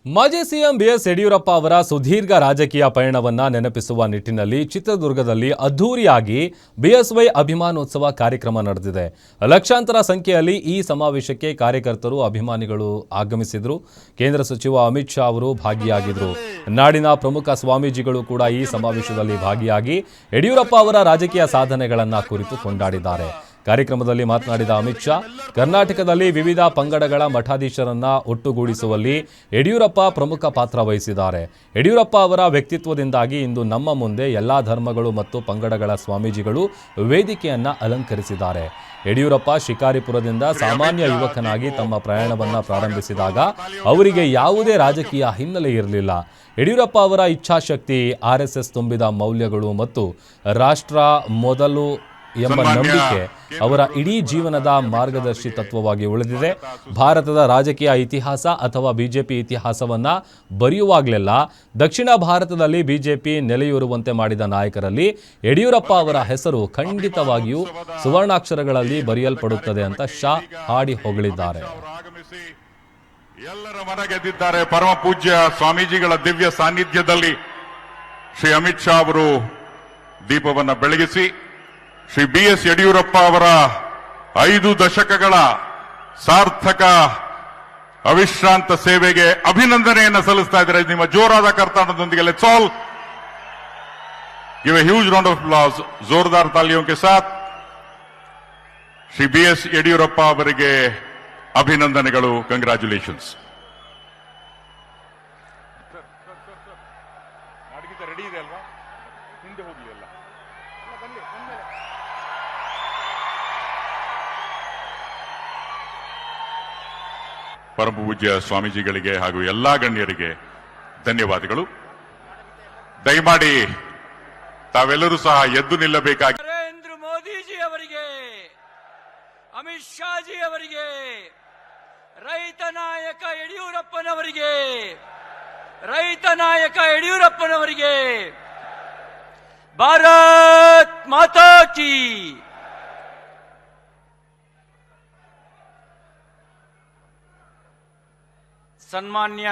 ಮಾಜಿ CM BS Yediyurappa ಅವರ ಸುದೀರ್ಘ ರಾಜಕೀಯ ಪಯಣವನ್ನ ನೆನಪಿಸುವ ನಿಟ್ಟಿನಲ್ಲಿ ಚಿತ್ರದುರ್ಗದಲ್ಲಿ ಅದ್ಧೂರಿಯಾಗಿ ಬಿಎಸ್ವೈ ಅಭಿಮಾನೋತ್ಸವ ಕಾರ್ಯಕ್ರಮ ನಡೆದಿದೆ. ಲಕ್ಷಾಂತರ ಸಂಖ್ಯೆಯಲ್ಲಿ ಈ ಸಮಾವೇಶಕ್ಕೆ ಕಾರ್ಯಕರ್ತರು, ಅಭಿಮಾನಿಗಳು ಆಗಮಿಸಿದ್ರು. ಕೇಂದ್ರ ಸಚಿವ ಅಮಿತ್ ಶಾ ಅವರು ಭಾಗಿಯಾಗಿದ್ರು. ನಾಡಿನ ಪ್ರಮುಖ ಸ್ವಾಮೀಜಿಗಳು ಕೂಡ ಈ ಸಮಾವೇಶದಲ್ಲಿ ಭಾಗಿಯಾಗಿ ಯಡಿಯೂರಪ್ಪ ಅವರ ರಾಜಕೀಯ ಸಾಧನೆಗಳನ್ನು ಕುರಿತು ಕೊಂಡಾಡಿದ್ದಾರೆ. ಕಾರ್ಯಕ್ರಮದಲ್ಲಿ ಮಾತನಾಡಿದ ಅಮಿತ್ ಶಾ, ಕರ್ನಾಟಕದಲ್ಲಿ ವಿವಿಧ ಪಂಗಡಗಳ ಮಠಾಧೀಶರನ್ನ ಒಟ್ಟುಗೂಡಿಸುವಲ್ಲಿ ಯಡಿಯೂರಪ್ಪ ಪ್ರಮುಖ ಪಾತ್ರ ವಹಿಸಿದ್ದಾರೆ. ಯಡಿಯೂರಪ್ಪ ಅವರ ವ್ಯಕ್ತಿತ್ವದಿಂದಾಗಿ ಇಂದು ನಮ್ಮ ಮುಂದೆ ಎಲ್ಲಾ ಧರ್ಮಗಳು ಮತ್ತು ಪಂಗಡಗಳ ಸ್ವಾಮೀಜಿಗಳು ವೇದಿಕೆಯನ್ನ ಅಲಂಕರಿಸಿದ್ದಾರೆ. ಯಡಿಯೂರಪ್ಪ ಶಿಕಾರಿಪುರದಿಂದ ಸಾಮಾನ್ಯ ಯುವಕನಾಗಿ ತಮ್ಮ ಪ್ರಯಾಣವನ್ನ ಪ್ರಾರಂಭಿಸಿದಾಗ ಅವರಿಗೆ ಯಾವುದೇ ರಾಜಕೀಯ ಹಿನ್ನೆಲೆ ಇರಲಿಲ್ಲ. ಯಡಿಯೂರಪ್ಪ ಅವರ ಇಚ್ಛಾಶಕ್ತಿ, RSS ತುಂಬಿದ ಮೌಲ್ಯಗಳು ಮತ್ತು ರಾಷ್ಟ್ರ ಮೊದಲು ಎಂಬ ನಂಬಿಕೆ ಅವರ ಇಡೀ ಜೀವನದ ಮಾರ್ಗದರ್ಶಿ ತತ್ವವಾಗಿ ಉಳಿದಿದೆ. ಭಾರತದ ರಾಜಕೀಯ ಇತಿಹಾಸ ಅಥವಾ ಬಿಜೆಪಿ ಇತಿಹಾಸವನ್ನ ಬರೆಯುವಾಗಲೆಲ್ಲ ದಕ್ಷಿಣ ಭಾರತದಲ್ಲಿ ಬಿಜೆಪಿ ನೆಲೆಯೂರುವಂತೆ ಮಾಡಿದ ನಾಯಕರಲ್ಲಿ ಯಡಿಯೂರಪ್ಪ ಅವರ ಹೆಸರು ಖಂಡಿತವಾಗಿಯೂ ಸುವರ್ಣಾಕ್ಷರಗಳಲ್ಲಿ ಬರೆಯಲ್ಪಡುತ್ತದೆ ಅಂತ ಶಾ ಹಾಡಿ ಹೊಗಳಿದ್ದಾರೆ. ಎಲ್ಲರ ಮನ ಗೆದ್ದಿದ್ದಾರೆ. ಪರಮ ಪೂಜ್ಯ ಸ್ವಾಮೀಜಿಗಳ ದಿವ್ಯ ಸಾನ್ನಿಧ್ಯದಲ್ಲಿ ಶ್ರೀ ಅಮಿತ್ ಶಾ ಅವರು ದೀಪವನ್ನ ಬೆಳಗಿಸಿ ಶ್ರೀ BS ಯಡಿಯೂರಪ್ಪ ಅವರ 5 ದಶಕಗಳ ಸಾರ್ಥಕ ಅವಿಶ್ರಾಂತ ಸೇವೆಗೆ ಅಭಿನಂದನೆಯನ್ನು ಸಲ್ಲಿಸ್ತಾ ಇದ್ದಾರೆ. ನಿಮ್ಮ ಜೋರಾದ ಕರ್ತಾಡದೊಂದಿಗೆ let's all give a huge round of applause, ಜೋರ್ದಾರ್ ತಾಲಿಯೋं के साथ ಶ್ರೀ BS ಯಡಿಯೂರಪ್ಪ ಅವರಿಗೆ ಅಭಿನಂದನೆಗಳು. ಕಂಗ್ರಾಚ್ಯುಲೇಷನ್ಸ್. ರೆಡಿ ಇದೆ ಅಲ್ವಾ? ಹಿಂದೆ ಹೋಗ್ಲಿ ಅಲ್ಲ. ಪರಮ ಪೂಜ್ಯ ಸ್ವಾಮೀಜಿಗಳಿಗೆ ಹಾಗೂ ಎಲ್ಲಾ ಗಣ್ಯರಿಗೆ ಧನ್ಯವಾದಗಳು. ದಯಮಾಡಿ ತಾವೆಲ್ಲರೂ ಸಹ ಎದ್ದು ನಿಲ್ಲಬೇಕಾಗಿ. ನರೇಂದ್ರ ಮೋದಿಜಿ ಅವರಿಗೆ, ಅಮಿತ್ ಶಾ ಜಿ ಅವರಿಗೆ, ರೈತ ನಾಯಕ ಯಡಿಯೂರಪ್ಪನವರಿಗೆ, ಭಾರತ್ ಮಾತಾ ಕಿ. ಸನ್ಮಾನ್ಯ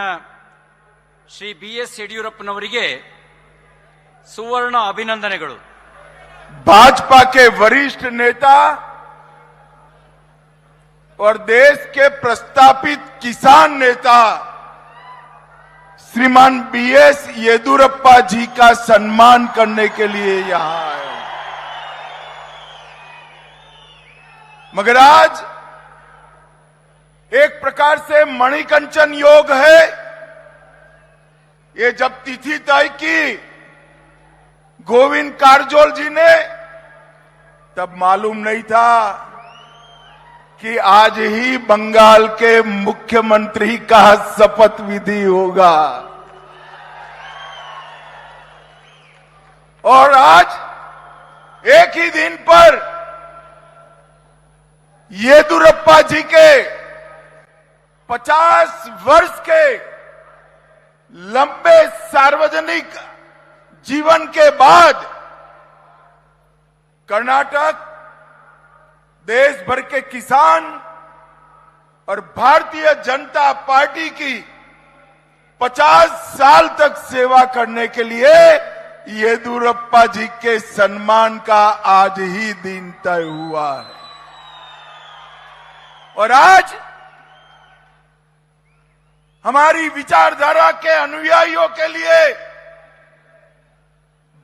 ಶ್ರೀ BS ಯಡಿಯೂರಪ್ಪನವರಿಗೆ ಸುವರ್ಣ ಅಭಿನಂದನೆಗಳು. भाजपा के वरिष्ठ नेता और देश के प्रस्तापित किसान नेता श्रीमान BS येदियुरप्पा जी का सम्मान करने के लिए यहां आए। मगर आज एक प्रकार से मणिकंचन योग है। ये जब तिथि तय की गोविंद कारजोल जी ने, तब मालूम नहीं था कि आज ही बंगाल के मुख्यमंत्री का शपथ विधि होगा। और आज एक ही दिन पर येदियुरप्पा जी के 50 वर्ष के लंबे सार्वजनिक जीवन के बाद कर्नाटक, देश भर के किसान और भारतीय जनता पार्टी की 50 साल तक सेवा करने के लिए येदियुरप्पा जी के सम्मान का आज ही दिन तय हुआ है। और आज हमारी विचारधारा के अनुयायियों के लिए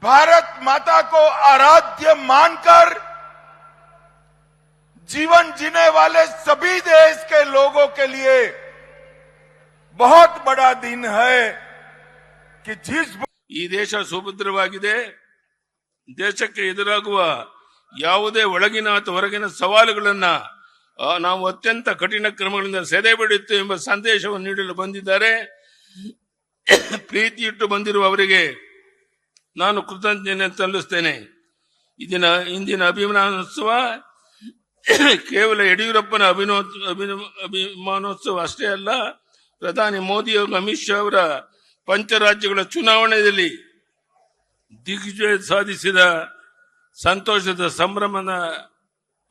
भारत माता को आराध्य मानकर जीवन जीने वाले सभी देश के लोगों के लिए बहुत बड़ा दिन है कि जिस ಈ ದೇಶ ಸುಭದ್ರವಾಗಿದೆ. ದೇಶಕ್ಕೆ ಎದುರಾಗುವ ಯಾವುದೇ ಒಳಗಿನ ಅಥವಾ ಹೊರಗಿನ ಸವಾಲುಗಳನ್ನ ನಾವು ಅತ್ಯಂತ ಕಠಿಣ ಕ್ರಮಗಳಿಂದ ಸೆದೆಬಿಡುತ್ತೇವೆ ಎಂಬ ಸಂದೇಶವನ್ನು ನೀಡಲು ಬಂದಿದ್ದಾರೆ. ಪ್ರೀತಿ ಇಟ್ಟು ಬಂದಿರುವ ಅವರಿಗೆ ನಾನು ಕೃತಜ್ಞತೆ ಸಲ್ಲಿಸುತ್ತೇನೆ. ಇಂದಿನ ಅಭಿಮಾನೋತ್ಸವ ಕೇವಲ ಯಡಿಯೂರಪ್ಪನ ಅಭಿಮಾನೋತ್ಸವ ಅಷ್ಟೇ ಅಲ್ಲ, ಪ್ರಧಾನಿ ಮೋದಿ ಹಾಗೂ ಅಮಿತ್ ಶಾ ಅವರ ಪಂಚರಾಜ್ಯಗಳ ಚುನಾವಣೆಯಲ್ಲಿ ದಿಗ್ವಿಜಯ ಸಾಧಿಸಿದ ಸಂತೋಷದ ಸಂಭ್ರಮದ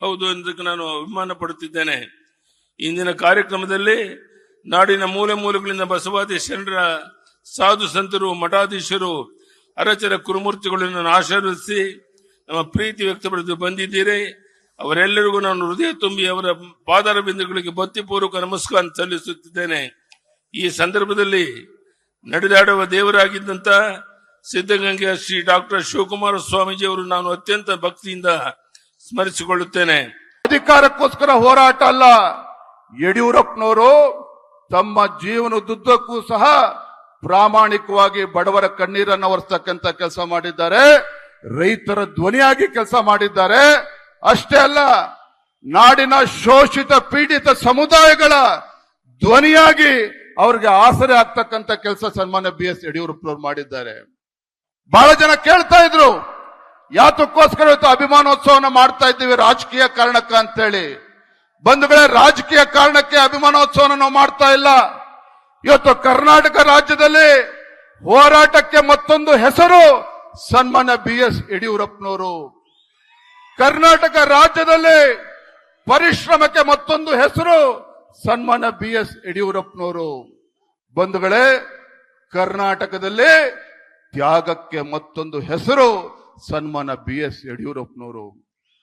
ಹೌದು ಎಂದಕ್ಕೆ ನಾನು ಅಭಿಮಾನ ಪಡುತ್ತಿದ್ದೇನೆ. ಇಂದಿನ ಕಾರ್ಯಕ್ರಮದಲ್ಲಿ ನಾಡಿನ ಮೂಲೆ ಮೂಲೆಗಳಿಂದ ಬಸವಾದಿ ಶರಣರ ಸಾಧು ಸಂತರು ಮಠಾಧೀಶರು ಅರಚರ ಕುರುಮೂರ್ತಿಗಳನ್ನು ಆಶೀರ್ವದಿಸಿ ನಮ್ಮ ಪ್ರೀತಿ ವ್ಯಕ್ತಪಡಿಸಿ ಬಂದಿದ್ದೀರಿ. ಅವರೆಲ್ಲರಿಗೂ ನಾನು ಹೃದಯ ತುಂಬಿ ಅವರ ಪಾದಾರ ಬಿಂದುಗಳಿಗೆ ಭಕ್ತಿಪೂರ್ವಕ ನಮಸ್ಕಾರ ಸಲ್ಲಿಸುತ್ತಿದ್ದೇನೆ. ಈ ಸಂದರ್ಭದಲ್ಲಿ ನಡೆದಾಡುವ ದೇವರಾಗಿದ್ದಂತ ಸಿದ್ಧಗಂಗೆಯ ಶ್ರೀ ಡಾಕ್ಟರ್ ಶಿವಕುಮಾರ ಸ್ವಾಮೀಜಿಯವರು ನಾನು ಅತ್ಯಂತ ಭಕ್ತಿಯಿಂದ ಸ್ಮರಿಸಿಕೊಳ್ಳುತ್ತೇನೆ. ಅಧಿಕಾರಕ್ಕೋಸ್ಕರ ಹೋರಾಟ ಅಲ್ಲ. ಯಡಿಯೂರಪ್ಪನವರು ತಮ್ಮ ಜೀವನದುದ್ದಕ್ಕೂ ಸಹ ಪ್ರಾಮಾಣಿಕವಾಗಿ ಬಡವರ ಕಣ್ಣೀರನ್ನು ಒರೆಸ್ತಕ್ಕಂತ ಕೆಲಸ ಮಾಡಿದ್ದಾರೆ. ರೈತರ ಧ್ವನಿಯಾಗಿ ಕೆಲಸ ಮಾಡಿದ್ದಾರೆ. ಅಷ್ಟೇ ಅಲ್ಲ, ನಾಡಿನ ಶೋಷಿತ ಪೀಡಿತ ಸಮುದಾಯಗಳ ಧ್ವನಿಯಾಗಿ ಅವ್ರಿಗೆ ಆಸರೆ ಆಗ್ತಕ್ಕಂತ ಕೆಲಸ ಸನ್ಮಾನ್ಯ BS ಯಡಿಯೂರಪ್ಪನವರು ಮಾಡಿದ್ದಾರೆ. ಬಹಳ ಜನ ಕೇಳ್ತಾ ಇದ್ರು, ಯಾತಕ್ಕೋಸ್ಕರ ಇವತ್ತು ಅಭಿಮಾನೋತ್ಸವನ ಮಾಡ್ತಾ ಇದ್ದೀವಿ, ರಾಜಕೀಯ ಕಾರಣಕ್ಕ ಅಂತೇಳಿ. ಬಂಧುಗಳೇ, ರಾಜಕೀಯ ಕಾರಣಕ್ಕೆ ಅಭಿಮಾನೋತ್ಸವನ ನಾವು ಮಾಡ್ತಾ ಇಲ್ಲ. ಇವತ್ತು ಕರ್ನಾಟಕ ರಾಜ್ಯದಲ್ಲಿ ಹೋರಾಟಕ್ಕೆ ಮತ್ತೊಂದು ಹೆಸರು ಸನ್ಮಾನ್ಯ BS ಯಡಿಯೂರಪ್ಪನವರು. ಕರ್ನಾಟಕ ರಾಜ್ಯದಲ್ಲಿ ಪರಿಶ್ರಮಕ್ಕೆ ಮತ್ತೊಂದು ಹೆಸರು ಸನ್ಮಾನ್ಯ BS ಯಡಿಯೂರಪ್ಪನವರು. ಬಂಧುಗಳೇ, ಕರ್ನಾಟಕದಲ್ಲಿ ತ್ಯಾಗಕ್ಕೆ ಮತ್ತೊಂದು ಹೆಸರು ಸನ್ಮಾನ್ಯ BS ಯಡಿಯೂರಪ್ಪನವರು.